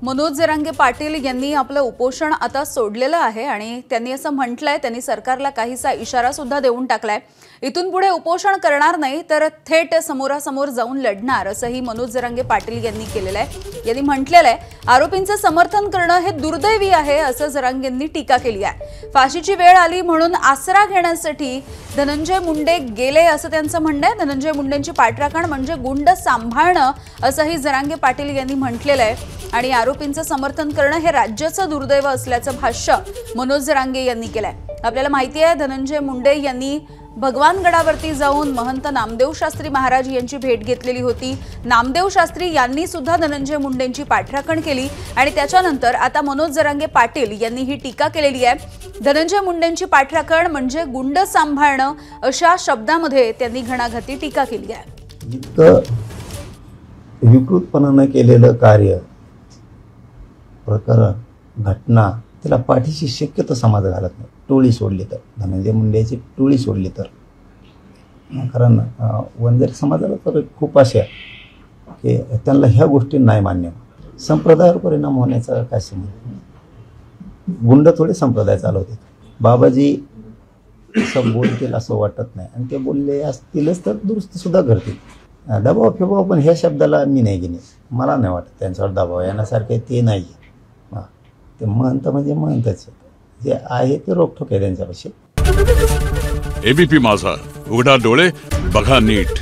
मनोज जरांगे पाटील यांनी आपलं उपोषण आता सोडलेलं आहे आणि त्यांनी असं म्हटलंय, त्यांनी सरकारला काहीसा इशारा सुद्धा देऊन टाकलाय। इथून पुढे उपोषण करणार नाही तर थेट समोरासमोर जाऊन लढणार असंही मनोज जरांगे पाटील यांनी केलेलं आहे। यांनी म्हटलेलं आहे, आरोपींचं समर्थन करणं हे दुर्दैवी आहे असं जरांगेंनी टीका केली आहे। फाशीची वेळ आली म्हणून आसरा घेण्यासाठी धनंजय मुंडे गेले असं त्यांचं म्हणणं आहे। धनंजय मुंडेंची पाठराखण म्हणजे गुंड सांभाळणं असंही जरांगे पाटील यांनी म्हटलेलं आहे आणि आरोपींचं समर्थन करणं हे राज्याचं दुर्दैव असल्याचं भाष्य मनोज जरांगे यांनी केलंय। आपल्याला माहिती आहे, धनंजय मुंडे यांनी भगवानगडावरती जाऊन महंत नामदेव शास्त्री महाराज यांची भेट घेतलेली होती। नामदेव शास्त्री यांनी सुद्धा धनंजय मुंडेंची पाठराखण केली आणि त्याच्यानंतर आता मनोज जरांगे पाटील यांनी ही टीका केलेली आहे। धनंजय मुंडेंची पाठराखण म्हणजे गुंड सांभाळणं अशा शब्दामध्ये त्यांनी घणाघाती टीका केली आहे। इतकं विकृतपणाने केलेलं कार्य, प्रकरण, घटना त्याला पाठीशी शक्यतो समाज घालत नाही। टोळी सोडली तर, धनंजय मुंडेची टोळी सोडली तर, कारण वंजारी समाजाला तर खूप अशा की त्यांना ह्या गोष्टी नाही मान्य। संप्रदायावर परिणाम होण्याचा काय संबंध? गुंड थोडे संप्रदाय चालवते। बाबाजी असं बोलतील असं वाटत नाही आणि ते बोलले असतीलच तर दुरुस्त सुद्धा करतील। दबाव फिबाव पण ह्या शब्दाला मी नाही घेणे, मला नाही वाटत त्यांच्यावर दबाव येण्यासारखे ते नाही। ते महंत म्हणजे महंतच, जे आहे ते रोखठोक आहे त्यांच्यापाशी। एबीपी माझा, उघडा डोळे बघा नीट।